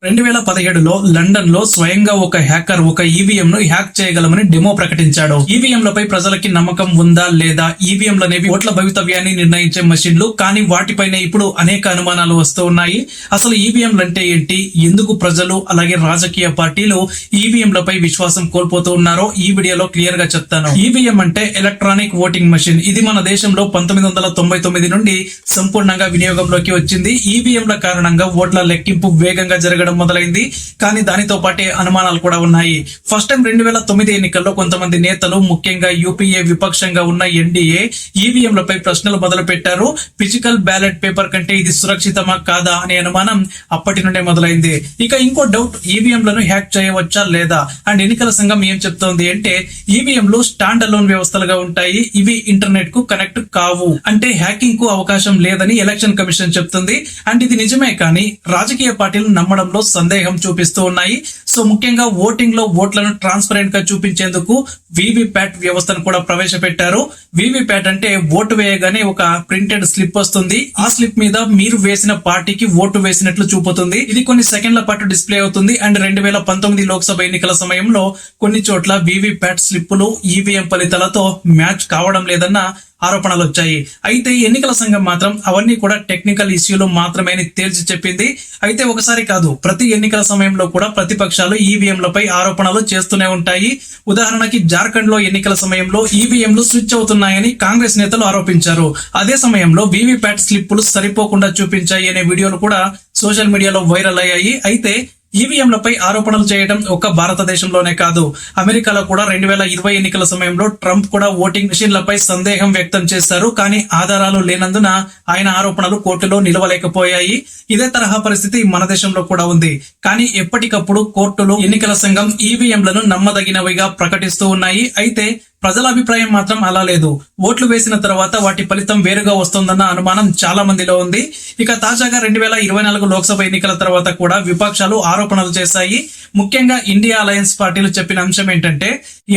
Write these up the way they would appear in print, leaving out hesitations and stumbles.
2017లో London లో స్వయంగా ఒక హ్యాకర్ ఒక ఈవీఎం ను హ్యాక్ చేయగలమని డెమో ప్రకటించాడు. ఈవీఎంలపై ప్రజలకి నమ్మకం ఉందా లేదా? ఈవీఎంలనేవి ఓట్ల భవితవ్యాన్ని నిర్ణయించే మెషిన్లు, కానీ వాటిపైన ఇప్పుడు అనేక అనుమానాలు వస్తూ ఉన్నాయి. అసలు ఈవీఎంలు అంటే ఏంటి, ఎందుకు ప్రజలు అలాగే రాజకీయ పార్టీలు ఈవీఎంలపై విశ్వాసం కోల్పోతూ ఉన్నారో ఈ వీడియోలో క్లియర్ గా చెప్తాను. ఈవీఎం అంటే ఎలక్ట్రానిక్ ఓటింగ్ మెషిన్. ఇది మన దేశంలో 1999 నుండి సంపూర్ణంగా వినియోగంలోకి వచ్చింది. ఈవీఎంల కారణంగా ఓట్ల లెక్కింపు వేగంగా జరగడం మొదలైంది. కానీ దానితో పాటే అనుమానాలు కూడా ఉన్నాయి. ఫస్ట్ టైం 2009 ఎన్నికల్లో కొంతమంది నేతలు, ముఖ్యంగా యూపీఏ విపక్షంగా ఉన్న ఎన్డీఏ ఈవీఎంలపై ప్రశ్నలు మొదలు పెట్టారు. ఫిజికల్ బ్యాలెట్ పేపర్ కంటే ఇది సురక్షితమా కాదా అనే అనుమానం అప్పటి నుండే మొదలైంది. ఇక ఇంకో డౌట్, ఈవీఎంలను హ్యాక్ చేయవచ్చా లేదా? అండ్ ఎన్నికల సంఘం ఏం చెప్తోంది అంటే ఈవీఎంలు స్టాండ్ అలోన్ వ్యవస్థలుగా ఉంటాయి, ఇవి ఇంటర్నెట్ కు కనెక్ట్ కావు, అంటే హ్యాకింగ్ కు అవకాశం లేదని ఎలక్షన్ కమిషన్ చెప్తుంది. అండ్ ఇది నిజమే, కానీ రాజకీయ పార్టీలు నమ్మడంలో సందేహం చూపిస్తూ ఉన్నాయి. సో ముఖ్యంగా ఓటింగ్ లో ఓట్లను ట్రాన్స్పరెంట్ గా చూపించేందుకు వీవీప్యాట్ వ్యవస్థను కూడా ప్రవేశపెట్టారు. వీవీప్యాట్ అంటే ఓటు వేయగానే ఒక ప్రింటెడ్ స్లిప్ వస్తుంది. ఆ స్లిప్ మీద మీరు వేసిన పార్టీకి ఓటు వేసినట్లు చూపుతుంది. ఇది కొన్ని సెకండ్ల పాటు డిస్ప్లే అవుతుంది. అండ్ 2019 లోక్సభ ఎన్నికల సమయంలో కొన్ని చోట్ల వీవీప్యాట్ స్లిప్పులు ఈవీఎం ఫలితాలతో మ్యాచ్ కావడం లేదన్న ఆరోపణలు వచ్చాయి. అయితే ఎన్నికల సంఘం మాత్రం అవన్నీ కూడా టెక్నికల్ ఇష్యూలు మాత్రమే అని తేల్చి చెప్పింది. అయితే ఒకసారి కాదు, ప్రతి ఎన్నికల సమయంలో కూడా ప్రతిపక్షాలు ఈవీఎంలపై ఆరోపణలు చేస్తూనే ఉంటాయి. ఉదాహరణకి జార్ఖండ్ లో ఎన్నికల సమయంలో ఈవీఎంలు స్విచ్ అవుతున్నాయని కాంగ్రెస్ నేతలు ఆరోపించారు. అదే సమయంలో వీవీప్యాట్ స్లిప్పులు సరిపోకుండా చూపించాయి అనే వీడియోలు కూడా సోషల్ మీడియాలో వైరల్ అయ్యాయి. అయితే ఈవీఎంలపై ఆరోపణలు చేయడం ఒక్క భారతదేశంలోనే కాదు, అమెరికాలో కూడా 2020 ఎన్నికల సమయంలో ట్రంప్ కూడా ఓటింగ్ మెషిన్లపై సందేహం వ్యక్తం చేశారు. కానీ ఆధారాలు లేనందున ఆయన ఆరోపణలు కోర్టులో నిలవలేకపోయాయి. ఇదే తరహా పరిస్థితి మన దేశంలో కూడా ఉంది. కానీ ఎప్పటికప్పుడు కోర్టులు, ఎన్నికల సంఘం ఈవీఎంలను నమ్మదగినవిగా ప్రకటిస్తూ ఉన్నాయి. అయితే ప్రజల అభిప్రాయం మాత్రం అలా లేదు. ఓట్లు వేసిన తర్వాత వాటి ఫలితం వేరుగా వస్తుందన్న అనుమానం చాలా మందిలో ఉంది. ఇక తాజాగా 2024 లోక్సభ ఎన్నికల తర్వాత కూడా విపక్షాలు ఆరోపణలు చేశాయి. ముఖ్యంగా ఇండియా అలయన్స్ పార్టీలు చెప్పిన అంశం ఏంటంటే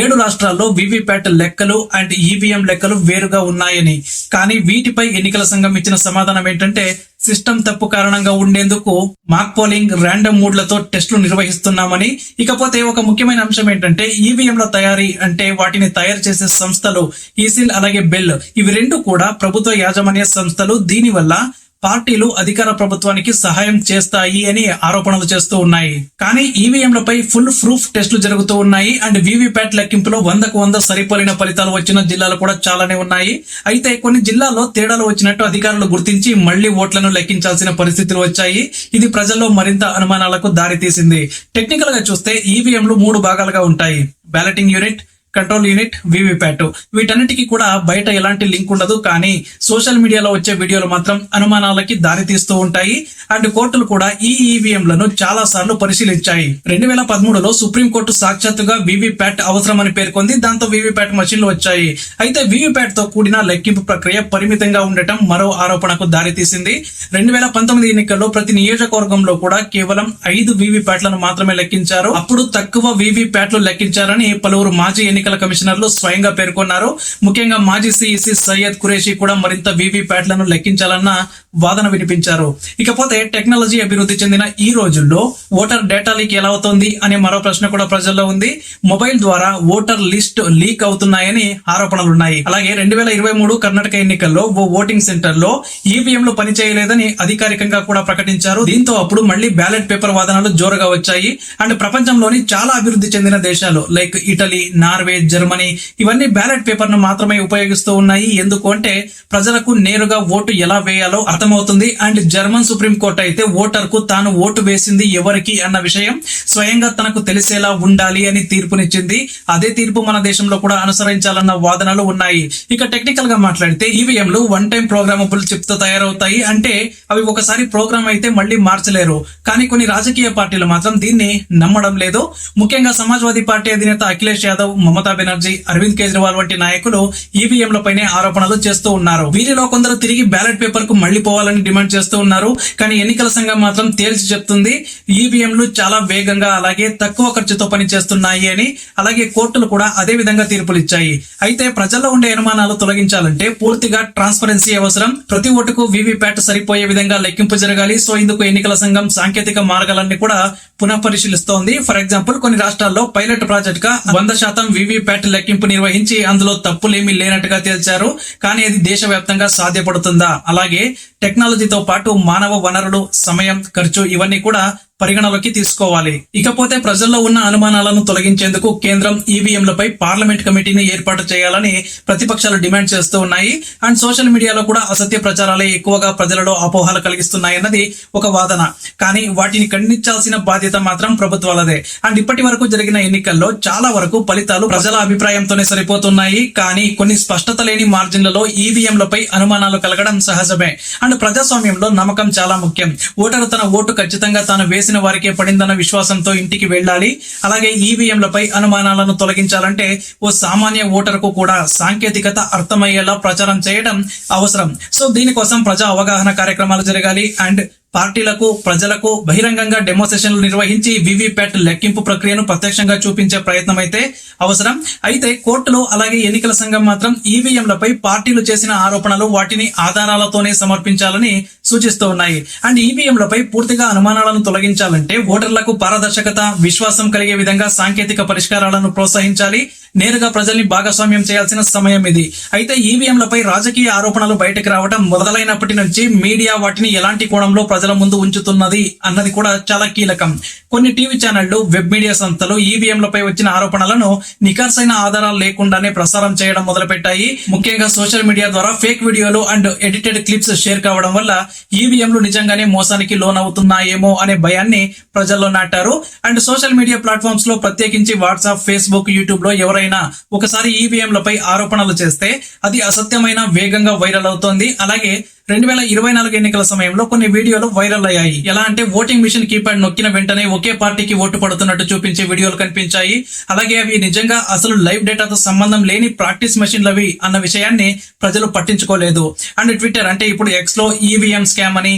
7 రాష్ట్రాల్లో వీవీప్యాట్ లెక్కలు అండ్ ఈవీఎం లెక్కలు వేరుగా ఉన్నాయని. కానీ వీటిపై ఎన్నికల సంఘం ఇచ్చిన సమాధానం ఏంటంటే సిస్టమ్ తప్పు కారణంగా ఉండేందుకు మాక్ పోలింగ్, ర్యాండమ్ మూడ్లతో టెస్టులు నిర్వహిస్తున్నామని. ఇకపోతే ఒక ముఖ్యమైన అంశం ఏంటంటే ఈవీఎంల తయారీ అంటే వాటిని తయారు చేసే సంస్థలు ఈసిల్ అలాగే బెల్, ఇవి రెండు కూడా ప్రభుత్వ యాజమాన్య సంస్థలు. దీనివల్ల పార్టీలు అధికార ప్రభుత్వానికి సహాయం చేస్తాయి అని ఆరోపణలు చేస్తూ ఉన్నాయి. కానీ ఈవీఎంలపై ఫుల్ ప్రూఫ్ టెస్టులు జరుగుతూ ఉన్నాయి. అండ్ వీవీప్యాట్ లెక్కింపులో 100కు 100 సరిపోలిన ఫలితాలు వచ్చిన జిల్లాలు కూడా చాలానే ఉన్నాయి. అయితే కొన్ని జిల్లాల్లో తేడాలు వచ్చినట్టు అధికారులు గుర్తించి మళ్లీ ఓట్లను లెక్కించాల్సిన పరిస్థితులు వచ్చాయి. ఇది ప్రజల్లో మరింత అనుమానాలకు దారితీసింది. టెక్నికల్ గా చూస్తే ఈవీఎంలు 3 భాగాలుగా ఉంటాయి: balloting unit, control unit, VVPAT. వీటన్నిటికీ కూడా బయట ఎలాంటి లింక్ ఉండదు. కానీ సోషల్ మీడియాలో వచ్చే వీడియోలు మాత్రం అనుమానాలకి దారి తీస్తూ ఉంటాయి. అండ్ కోర్టులు కూడా ఈ ఈవీఎంలను చాలా సార్లు పరిశీలించాయి. 2013లో సుప్రీంకోర్టు సాక్షాత్తుగా వీవీప్యాట్ అవసరమని పేర్కొంది. దాంతో వీవీప్యాట్ మషిన్లు వచ్చాయి. అయితే వీవీప్యాట్ తో కూడిన లెక్కింపు ప్రక్రియ పరిమితంగా ఉండటం మరో ఆరోపణకు దారి తీసింది. 2019 ఎన్నికల్లో ప్రతి నియోజకవర్గంలో కూడా కేవలం 5 వీవీప్యాట్లను మాత్రమే లెక్కించారు. అప్పుడు తక్కువ వీవీప్యాట్లు లెక్కించారని పలువురు మాజీ ఎన్నికల కమిషనర్లు స్వయంగా పేర్కొన్నారు. ముఖ్యంగా మాజీ సిఇసి సయ్యద్ ఖురేషీ కూడా మరింత వీవీప్యాట్లను లెక్కించాలన్న వాదన వినిపించారు. ఇకపోతే టెక్నాలజీ అభివృద్ధి చెందిన ఈ రోజుల్లో ఓటర్ డేటా లీక్ ఎలా అవుతోంది అనే మరో ప్రశ్న కూడా ప్రజల్లో ఉంది. మొబైల్ ద్వారా ఓటర్ లిస్ట్ లీక్ అవుతున్నాయని ఆరోపణలున్నాయి. అలాగే 2023 కర్ణాటక ఎన్నికల్లో ఓ ఓటింగ్ సెంటర్ లో ఈవీఎంలు పనిచేయలేదని అధికారికంగా కూడా ప్రకటించారు. దీంతో అప్పుడు మళ్లీ బ్యాలెట్ పేపర్ వాదనలు జోరుగా వచ్చాయి. అండ్ ప్రపంచంలోని చాలా అభివృద్ధి చెందిన దేశాలు లైక్ ఇటలీ, నార్వే, జర్మనీ ఇవన్నీ బ్యాలెట్ పేపర్ ను మాత్రమే ఉపయోగిస్తూ ఉన్నాయి. ఎందుకు అంటే ప్రజలకు నేరుగా ఓటు ఎలా వేయాలో అర్థమవుతుంది. అండ్ జర్మన్ సుప్రీం కోర్టు అయితే ఓటర్ కు తాను ఓటు వేసింది ఎవరికి అన్న విషయం స్వయంగా తనకు తెలిసేలా ఉండాలి అని తీర్పునిచ్చింది. అదే తీర్పు మన దేశంలో కూడా అనుసరించాలన్న వాదనలు ఉన్నాయి. ఇక టెక్నికల్ గా మాట్లాడితే ఈవీఎంలు 1 టైం ప్రోగ్రామబుల్ చిప్ తో తయారవుతాయి. అంటే అవి ఒకసారి ప్రోగ్రామ్ అయితే మళ్లీ మార్చలేరు. కానీ కొన్ని రాజకీయ పార్టీలు మాత్రం దీన్ని నమ్మడం లేదు. ముఖ్యంగా సమాజ్వాదీ పార్టీ అధినేత అఖిలేష్ యాదవ్, మమతా బెనర్జీ, అరవింద్ కేజ్రీవాల్ వంటి నాయకులు ఈవీఎంలపైనే ఆరోపణలు చేస్తూ ఉన్నారు. వీరిలో కొందరు తిరిగి బ్యాలెట్ పేపర్ కు మళ్లీ పోవాలని డిమాండ్ చేస్తూ ఉన్నారు. కానీ ఎన్నికల సంఘం మాత్రం తేల్చి చెప్తుంది ఈవీఎంలు చాలా వేగంగా అలాగే తక్కువ ఖర్చుతో పనిచేస్తున్నాయి అని. అలాగే కోర్టులు కూడా అదే విధంగా తీర్పులు ఇచ్చాయి. అయితే ప్రజల్లో ఉండే అనుమానాలు తొలగించాలంటే పూర్తిగా ట్రాన్స్పరెన్సీ అవసరం. ప్రతి ఓటుకు వీవీప్యాట్ సరిపోయే విధంగా లెక్కింపు జరగాలి. సో ఇందుకు ఎన్నికల సంఘం సాంకేతిక మార్గాలన్నీ కూడా పునః పరిశీలిస్తోంది. ఫర్ ఎగ్జాంపుల్ కొన్ని రాష్ట్రాల్లో పైలట్ ప్రాజెక్ట్ గా 100% వీవీప్యాట్ లెక్కింపు నిర్వహించి అందులో తప్పులేమీ లేనట్టుగా తేల్చారు. కానీ అది దేశవ్యాప్తంగా సాధ్యపడుతుందా? అలాగే టెక్నాలజీతో పాటు మానవ వనరులు, సమయం, ఖర్చు ఇవన్నీ కూడా పరిగణలోకి తీసుకోవాలి. ఇకపోతే ప్రజల్లో ఉన్న అనుమానాలను తొలగించేందుకు కేంద్రం ఈవీఎంలపై పార్లమెంట్ కమిటీని ఏర్పాటు చేయాలని ప్రతిపక్షాలు డిమాండ్ చేస్తూ ఉన్నాయి. అండ్ సోషల్ మీడియాలో కూడా అసత్య ప్రచారాలే ఎక్కువగా ప్రజలలో అపోహలు కలిగిస్తున్నాయన్నది ఒక వాదన. కానీ వాటిని ఖండించాల్సిన బాధ్యత మాత్రం ప్రభుత్వాలదే. అండ్ ఇప్పటి వరకు జరిగిన ఎన్నికల్లో చాలా వరకు ఫలితాలు ప్రజల అభిప్రాయంతోనే సరిపోతున్నాయి. కానీ కొన్ని స్పష్టత లేని మార్జిన్లలో ఈవీఎంలపై అనుమానాలు కలగడం సహజమే. అండ్ ప్రజాస్వామ్యంలో నమ్మకం చాలా ముఖ్యం. ఓటరు తన ఓటు ఖచ్చితంగా తాను వేసిన వారికే పడిందన్న విశ్వాసంతో ఇంటికి వెళ్ళాలి. అలాగే ఈవీఎంలపై అనుమానాలను తొలగించాలంటే ఓ సామాన్య ఓటరుకు కూడా సాంకేతికత అర్థమయ్యేలా ప్రచారం చేయడం అవసరం. సో దీనికోసం ప్రజా అవగాహన కార్యక్రమాలు జరగాలి. అండ్ పార్టీలకు, ప్రజలకు బహిరంగంగా డెమోన్స్ట్రేషన్లు నిర్వహించి వీవీప్యాట్ లెక్కింపు ప్రక్రియను ప్రత్యక్షంగా చూపించే ప్రయత్నం అయితే అవసరం. అయితే కోర్టులు అలాగే ఎన్నికల సంఘం మాత్రం ఈవీఎంలపై పార్టీలు చేసిన ఆరోపణలు వాటిని ఆధారాలతోనే సమర్పించాలని సూచిస్తూ ఉన్నాయి. అండ్ ఈవీఎంలపై పూర్తిగా అనుమానాలను తొలగించాలంటే ఓటర్లకు పారదర్శకత, విశ్వాసం కలిగే విధంగా సాంకేతిక పరిష్కారాలను ప్రోత్సహించాలి. నేరుగా ప్రజల్ని భాగస్వామ్యం చేయాల్సిన సమయం ఇది. అయితే ఈవీఎంలపై రాజకీయ ఆరోపణలు బయటకు రావడం మొదలైనప్పటి నుంచి మీడియా వాటిని ఎలాంటి కోణంలో ప్రజల ముందు ఉంచుతున్నది అన్నది కూడా చాలా కీలకం. కొన్ని టీవీ ఛానళ్లు, వెబ్ మీడియా సంస్థలు ఈవీఎంలపై వచ్చిన ఆరోపణలను నిఖార్సైన ఆధారాలు లేకుండానే ప్రసారం చేయడం మొదలుపెట్టాయి. ముఖ్యంగా సోషల్ మీడియా ద్వారా ఫేక్ వీడియోలు అండ్ ఎడిటెడ్ క్లిప్స్ షేర్ కావడం వల్ల ఈవీఎంలు నిజంగానే మోసానికి లోనవుతున్నాయేమో అనే భయాన్ని ప్రజల్లో నాటారు. అండ్ సోషల్ మీడియా ప్లాట్ఫామ్స్ లో ప్రత్యేకించి వాట్సాప్, ఫేస్బుక్, యూట్యూబ్ లో ఎవరైనా ఒకసారి ఈవీఎంలపై ఆరోపణలు చేస్తే అది అసత్యమైన వేగంగా వైరల్ అవుతోంది. అలాగే 2024 ఎన్నికల సమయంలో కొన్ని వీడియోలు వైరల్ అయ్యాయి. ఎలా అంటే ఓటింగ్ మిషన్ కీప్యాడ్ నొక్కిన వెంటనే ఒకే పార్టీకి ఓటు పడుతున్నట్టు చూపించే వీడియోలు కనిపించాయి. అలాగే అవి నిజంగా అసలు లైవ్ డేటాతో సంబంధం లేని ప్రాక్టీస్ మెషిన్లవి అన్న విషయాన్ని ప్రజలు పట్టించుకోలేదు. అండ్ ట్విట్టర్ అంటే ఇప్పుడు ఎక్స్ లో ఈవీఎం స్కామ్ అని,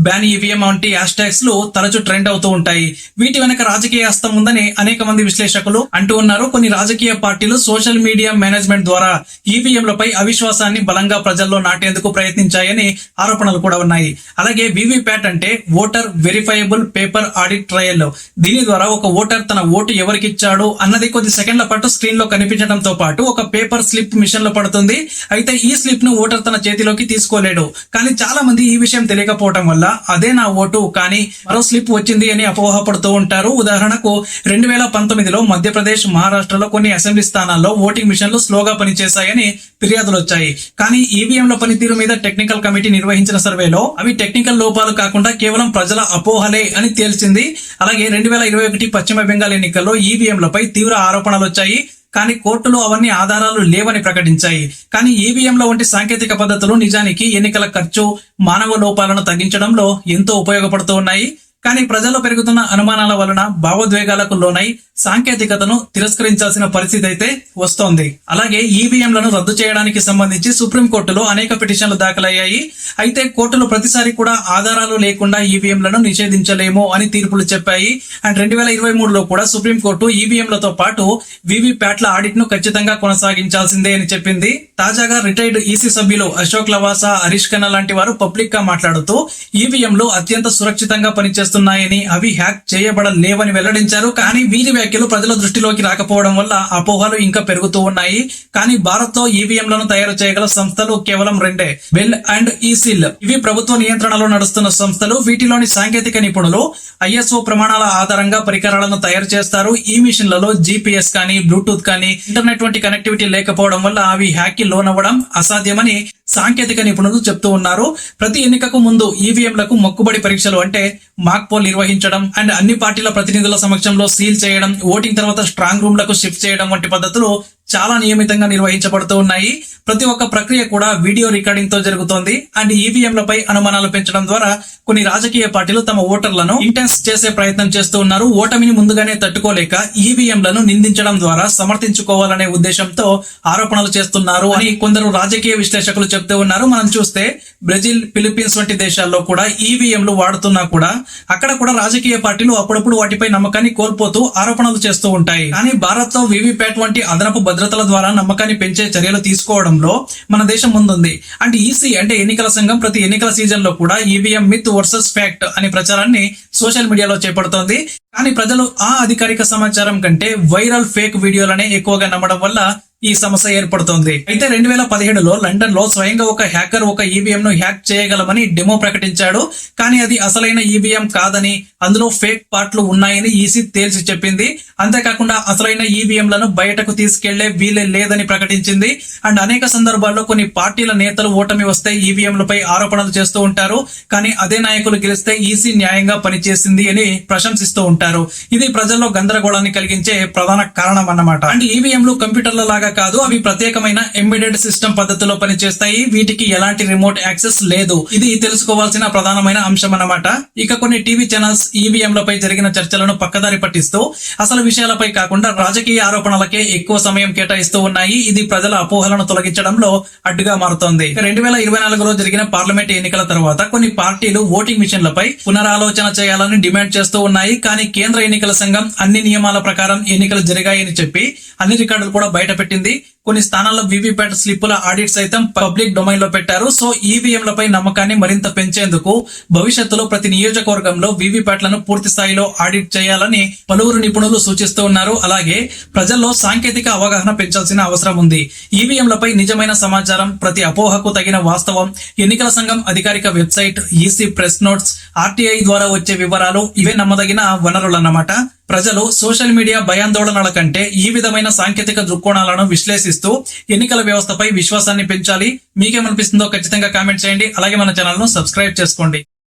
బ్యాన్ ఈవీఎం వంటి హ్యాష్ ట్యాగ్స్ లు తరచూ ట్రెండ్ అవుతూ ఉంటాయి. వీటి వెనక రాజకీయ హస్తం ఉందని అనేక మంది విశ్లేషకులు అంటూ ఉన్నారు. కొన్ని రాజకీయ పార్టీలు సోషల్ మీడియా మేనేజ్మెంట్ ద్వారా ఈవీఎంలపై అవిశ్వాసాన్ని బలంగా ప్రజల్లో నాటేందుకు ప్రయత్నించాయని ఆరోపణలు కూడా ఉన్నాయి. అలాగే వీవీప్యాట్ అంటే voter verifiable paper audit trial. దీని ద్వారా ఒక ఓటర్ తన ఓటు ఎవరికి ఇచ్చాడు అన్నది కొద్ది సెకండ్ల పాటు స్క్రీన్ లో కనిపించడంతో పాటు ఒక పేపర్ స్లిప్ మిషన్ లో పడుతుంది. అయితే ఈ స్లిప్ ను ఓటర్ తన చేతిలోకి తీసుకోలేడు. కానీ చాలా మంది ఈ విషయం తెలియకపోవడం వల్ల అదే నా ఓటు కానీ మరో స్లిప్ వచ్చింది అని అపోహపడుతూ ఉంటారు. ఉదాహరణకు 2019లో మధ్యప్రదేశ్, మహారాష్ట్రలో కొన్ని అసెంబ్లీ స్థానాల్లో ఓటింగ్ మిషన్లు స్లోగా పనిచేశాయని ఫిర్యాదులు వచ్చాయి. కానీ ఈవీఎంల పనితీరు మీద టెక్నికల్ కమిటీ నిర్వహించిన సర్వేలో అవి టెక్నికల్ లోపాలు కాకుండా కేవలం ప్రజల అపోహలే అని తేల్చింది. అలాగే 2021 పశ్చిమ బెంగాల్ ఎన్నికల్లో ఈవీఎంలపై తీవ్ర ఆరోపణలు వచ్చాయి. కానీ కోర్టులు అవన్నీ ఆధారాలు లేవని ప్రకటించాయి. కానీ ఈవీఎంల వంటి సాంకేతిక పద్ధతులు నిజానికి ఎన్నికల ఖర్చు, మానవ లోపాలను తగ్గించడంలో ఎంతో ఉపయోగపడుతూ ఉన్నాయి. కానీ ప్రజల్లో పెరుగుతున్న అనుమానాల వలన భావోద్వేగాలకు లోనై సాంకేతికతను తిరస్కరించాల్సిన పరిస్థితి అయితే వస్తోంది. అలాగే ఈవీఎంలను రద్దు చేయడానికి సంబంధించి సుప్రీంకోర్టులో అనేక పిటిషన్లు దాఖలయ్యాయి. అయితే కోర్టులు ప్రతిసారి కూడా ఆధారాలు లేకుండా ఈవీఎంలను నిషేధించలేము అని తీర్పులు చెప్పాయి. అండ్ 2023లో కూడా సుప్రీంకోర్టు ఈవీఎంలతో పాటు వీవీప్యాట్ల ఆడిట్ ను ఖచ్చితంగా కొనసాగించాల్సిందే అని చెప్పింది. తాజాగా రిటైర్డ్ ఈసీ సభ్యులు అశోక్ లవాసా, హరీష్ ఖన్నా లాంటి వారు పబ్లిక్ గా మాట్లాడుతూ ఈవీఎంలు అత్యంత సురక్షితంగా పనిచేస్తున్నాయని, అవి హ్యాక్ చేయబడలేవని వెల్లడించారు. కానీ వీరి వ్యాఖ్యలు ప్రజల దృష్టిలోకి రాకపోవడం వల్ల అపోహలు ఇంకా పెరుగుతూ ఉన్నాయి. కానీ భారత్ లో ఈవీఎంలను తయారు చేయగల సంస్థలు కేవలం 2, బెల్ అండ్ ఈసిల్. ఇవి ప్రభుత్వ నియంత్రణలో నడుస్తున్న సంస్థలు. వీటిలోని సాంకేతిక నిపుణులు ఐఎస్ఓ ప్రమాణాల ఆధారంగా పరికరాలను తయారు చేస్తారు. ఈ మిషన్లలో జీపీఎస్ కానీ, బ్లూటూత్ కానీ, ఇంటర్నెట్ వంటి కనెక్టివిటీ లేకపోవడం వల్ల అవి హ్యాక్ కి లోనవ్వడం అసాధ్యమని సాంకేతిక నిపుణులు చెప్తూ ఉన్నారు. ప్రతి ఎన్నికకు ముందు ఈవీఎంలకు మొక్కుబడి పరీక్షలు అంటే మాక్ పోల్ నిర్వహించడం అండ్ అన్ని పార్టీల ప్రతినిధుల సమక్షంలో సీల్ చేయడం, ఓటింగ్ తర్వాత స్ట్రాంగ్ రూమ్ లకు షిఫ్ట్ చేయడం వంటి పద్ధతులు చాలా నియమితంగా నిర్వహించబడుతూ ఉన్నాయి. ప్రతి ఒక్క ప్రక్రియ కూడా వీడియో రికార్డింగ్ తో జరుగుతోంది. అండ్ ఈవీఎంలపై అనుమానాలు పెంచడం ద్వారా కొన్ని రాజకీయ పార్టీలు తమ ఓటర్లను ఇంటెన్స్ చేసే ప్రయత్నం చేస్తూ ఉన్నారు. ఓటమిని ముందుగానే తట్టుకోలేక ఈవీఎంలను నిందించడం ద్వారా సమర్థించుకోవాలనే ఉద్దేశంతో ఆరోపణలు చేస్తున్నారు అని కొందరు రాజకీయ విశ్లేషకులు చెప్తూ ఉన్నారు. మనం చూస్తే బ్రెజిల్, ఫిలిప్పీన్స్ వంటి దేశాల్లో కూడా ఈవీఎంలు వాడుతున్నా కూడా అక్కడ కూడా రాజకీయ పార్టీలు అప్పుడప్పుడు వాటిపై నమ్మకాన్ని కోల్పోతూ ఆరోపణలు చేస్తూ ఉంటాయి. కానీ భారత్ లో వీవీప్యాట్ వంటి అదనపు భద్రతల ద్వారా నమ్మకాన్ని పెంచే చర్యలు తీసుకోవడంలో మన దేశం ముందుంది. అండ్ ఈసీ అంటే ఎన్నికల సంఘం ప్రతి ఎన్నికల సీజన్ లో కూడా ఈవీఎం మిత్ వర్సెస్ ఫ్యాక్ట్ అనే ప్రచారాన్ని సోషల్ మీడియాలో చేపడుతోంది. కానీ ప్రజలు ఆ అధికారిక సమాచారం కంటే వైరల్ ఫేక్ వీడియోలనే ఎక్కువగా నమ్మడం వల్ల ఈ సమస్య ఏర్పడుతోంది. అయితే 2017లో లండన్ లో స్వయంగా ఒక హ్యాకర్ ఒక ఈవీఎం ను హ్యాక్ చేయగలమని డెమో ప్రకటించాడు. కానీ అది అసలైన ఈవీఎం కాదని, అందులో ఫేక్ పార్ట్లు ఉన్నాయని ఈసీ తేల్చి చెప్పింది. అంతేకాకుండా అసలైన ఈవీఎంలను బయటకు తీసుకెళ్లే వీలే లేదని ప్రకటించింది. అండ్ అనేక సందర్భాల్లో కొన్ని పార్టీల నేతలు ఓటమి వస్తే ఈవీఎంలపై ఆరోపణలు చేస్తూ ఉంటారు. కానీ అదే నాయకులు గెలిస్తే ఈసీ న్యాయంగా పనిచేసింది అని ప్రశంసిస్తూ ఉంటారు. ఇది ప్రజల్లో గందరగోళాన్ని కలిగించే ప్రధాన కారణం అన్నమాట. అండ్ ఈవీఎంలు కంప్యూటర్ల లాగా కాదు, అవి ప్రత్యేకమైన ఎంబెడెడ్ సిస్టమ్ పద్ధతిలో పనిచేస్తాయి. వీటికి ఎలాంటి రిమోట్ యాక్సెస్ లేదు. ఇది తెలుసుకోవాల్సిన ప్రధానమైన అంశం అన్నమాట. ఇక కొన్ని టీవీ ఛానల్స్ ఈవీఎంలపై జరిగిన చర్చలను పక్కదారి పట్టిస్తూ అసలు విషయాలపై కాకుండా రాజకీయ ఆరోపణలకే ఎక్కువ సమయం కేటాయిస్తూ ఉన్నాయి. ఇది ప్రజల అపోహలను తొలగించడంలో అడ్డుగా మారుతోంది. 2024లో జరిగిన పార్లమెంట్ ఎన్నికల తర్వాత కొన్ని పార్టీలు ఓటింగ్ మిషన్లపై పునరాలోచన చేయాలని డిమాండ్ చేస్తూ ఉన్నాయి. కానీ కేంద్ర ఎన్నికల సంఘం అన్ని నియమాల ప్రకారం ఎన్నికలు జరిగాయని చెప్పి అన్ని రికార్డులు కూడా బయట పెట్టింది. కొన్ని స్థానాల్లో వీవీప్యాట్ స్లిప్పుల ఆడిట్ సైతం పబ్లిక్ డొమైన్ లో పెట్టారు. సో ఈవీఎంలపై నమ్మకాన్ని మరింత పెంచేందుకు భవిష్యత్తులో ప్రతి నియోజకవర్గంలో వీవీప్యాట్లను పూర్తి స్థాయిలో ఆడిట్ చేయాలని పలువురు నిపుణులు సూచిస్తూ ఉన్నారు. అలాగే ప్రజల్లో సాంకేతిక అవగాహన పెంచాల్సిన అవసరం ఉంది. ఈవీఎంలపై నిజమైన సమాచారం, ప్రతి అపోహకు తగిన వాస్తవం, ఎన్నికల సంఘం అధికారిక website, EC press notes, RTI ద్వారా వచ్చే వివరాలు ఇవే నమ్మదగిన వనరులన్నమాట. ప్రజలు సోషల్ మీడియా భయాందోళనల కంటే ఈ విధమైన సాంకేతిక దృక్కోణాలను విశ్లేషిస్తూ ఎన్నికల వ్యవస్థపై విశ్వాసాన్ని పెంచాలి. మీకేమనిపిస్తుందో ఖచ్చితంగా కామెంట్ చేయండి. అలాగే మన ఛానల్ ను సబ్స్క్రైబ్ చేసుకోండి.